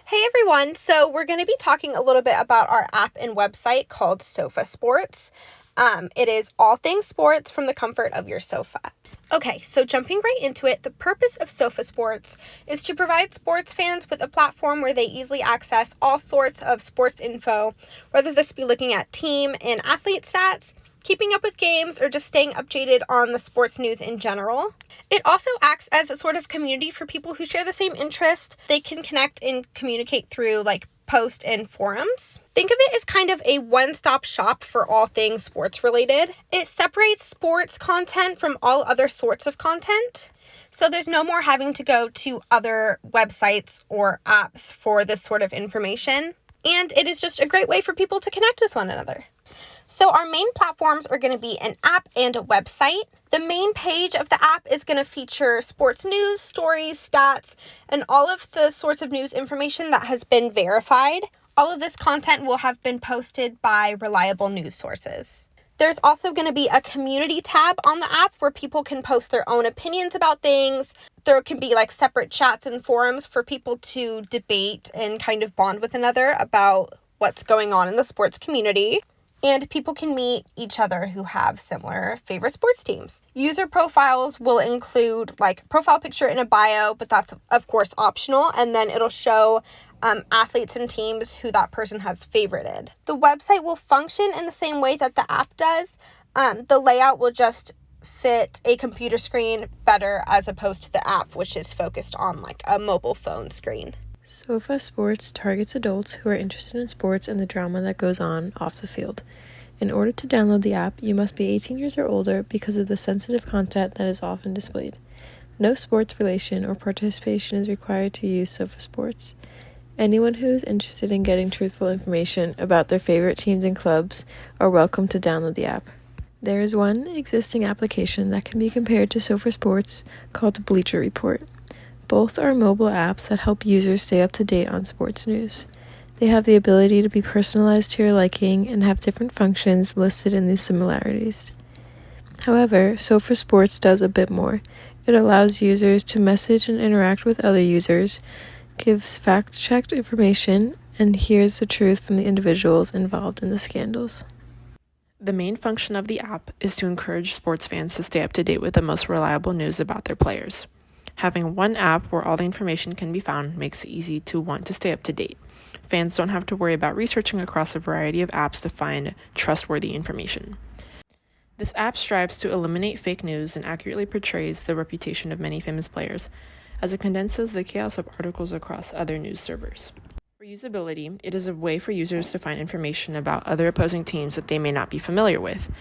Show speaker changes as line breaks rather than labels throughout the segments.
Hey everyone, so we're going to be talking a little bit about our app and website called SofaSports. It is all things sports from the comfort of your sofa. Okay, so jumping right into it, the purpose of SofaSports is to provide sports fans with a platform where they easily access all sorts of sports info, whether this be looking at team and athlete stats, keeping up with games, or just staying updated on the sports news in general. It also acts as a sort of community for people who share the same interest. They can connect and communicate through post and forums. Think of it as kind of a one-stop shop for all things sports related. It separates sports content from all other sorts of content. So there's no more having to go to other websites or apps for this sort of information. And it is just a great way for people to connect with one another. So our main platforms are going to be an app and a website. The main page of the app is going to feature sports news, stories, stats, and all of the sorts of news information that has been verified. All of this content will have been posted by reliable news sources. There's also going to be a community tab on the app where people can post their own opinions about things. There can be separate chats and forums for people to debate and kind of bond with another about what's going on in the sports community. And people can meet each other who have similar favorite sports teams. User profiles will include profile picture and a bio, but that's of course optional. And then it'll show athletes and teams who that person has favorited. The website will function in the same way that the app does. The layout will just fit a computer screen better as opposed to the app, which is focused on a mobile phone screen.
SofaSports targets adults who are interested in sports and the drama that goes on off the field. In order to download the app, you must be 18 years or older because of the sensitive content that is often displayed. No sports relation or participation is required to use SofaSports. Anyone who is interested in getting truthful information about their favorite teams and clubs are welcome to download the app. There is one existing application that can be compared to SofaSports called Bleacher Report. Both are mobile apps that help users stay up to date on sports news. They have the ability to be personalized to your liking and have different functions listed in these similarities. However, SofaSports does a bit more. It allows users to message and interact with other users, gives fact-checked information, and hears the truth from the individuals involved in the scandals.
The main function of the app is to encourage sports fans to stay up to date with the most reliable news about their players. Having one app where all the information can be found makes it easy to want to stay up to date. Fans don't have to worry about researching across a variety of apps to find trustworthy information. This app strives to eliminate fake news and accurately portrays the reputation of many famous players, as it condenses the chaos of articles across other news servers. For usability, it is a way for users to find information about other opposing teams that they may not be familiar with.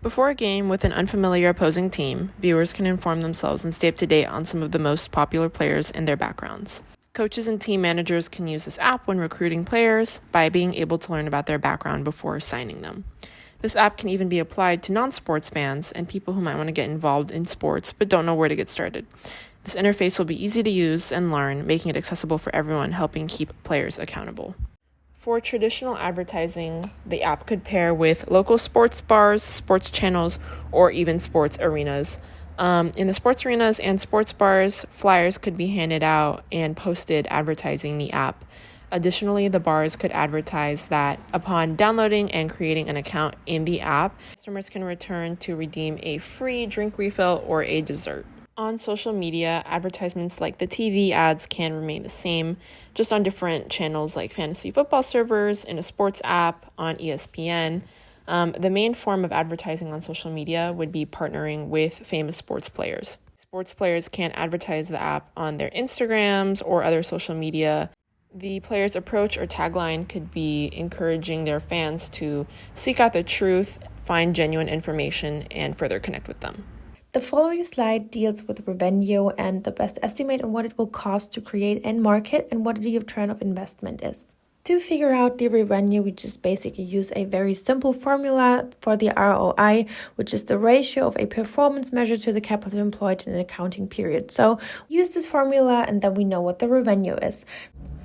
Before a game with an unfamiliar opposing team, viewers can inform themselves and stay up to date on some of the most popular players and their backgrounds. Coaches and team managers can use this app when recruiting players by being able to learn about their background before signing them. This app can even be applied to non-sports fans and people who might want to get involved in sports but don't know where to get started. This interface will be easy to use and learn, making it accessible for everyone, helping keep players accountable. For traditional advertising, the app could pair with local sports bars, sports channels, or even sports arenas. In the sports arenas and sports bars, flyers could be handed out and posted advertising the app. Additionally, the bars could advertise that upon downloading and creating an account in the app, customers can return to redeem a free drink refill or a dessert. On social media, advertisements like the TV ads can remain the same, just on different channels like fantasy football servers, in a sports app, on ESPN. The main form of advertising on social media would be partnering with famous sports players. Sports players can advertise the app on their Instagrams or other social media. The player's approach or tagline could be encouraging their fans to seek out the truth, find genuine information, and further connect with them.
The following slide deals with revenue and the best estimate on what it will cost to create and market and what the return of investment is. To figure out the revenue, we just basically use a very simple formula for the ROI, which is the ratio of a performance measure to the capital employed in an accounting period. So we use this formula and then we know what the revenue is.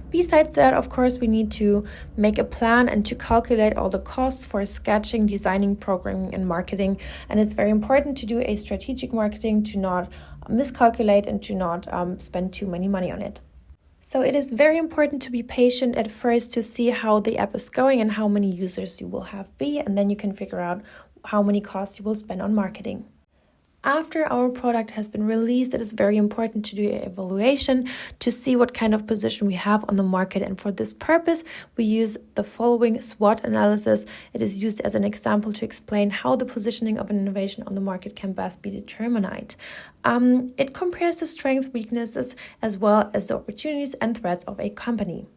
Besides that, of course, we need to make a plan and to calculate all the costs for sketching, designing, programming, and marketing. And it's very important to do a strategic marketing, to not miscalculate and to not spend too many money on it. So it is very important to be patient at first to see how the app is going and how many users you will have and then you can figure out how many costs you will spend on marketing. After our product has been released, it is very important to do an evaluation to see what kind of position we have on the market. And for this purpose, we use the following SWOT analysis. It is used as an example to explain how the positioning of an innovation on the market can best be determined. It compares the strengths, weaknesses, as well as the opportunities and threats of a company.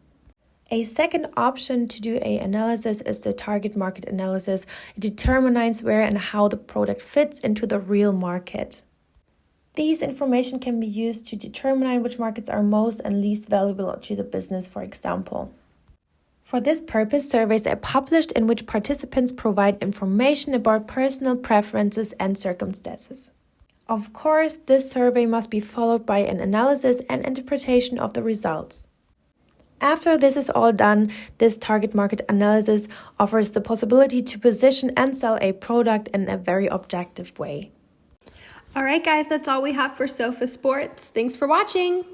A second option to do an analysis is the target market analysis. It determines where and how the product fits into the real market. These information can be used to determine which markets are most and least valuable to the business, for example. For this purpose, surveys are published in which participants provide information about personal preferences and circumstances. Of course, this survey must be followed by an analysis and interpretation of the results. After this is all done, this target market analysis offers the possibility to position and sell a product in a very objective way.
All right, guys, that's all we have for SofaSports. Thanks for watching.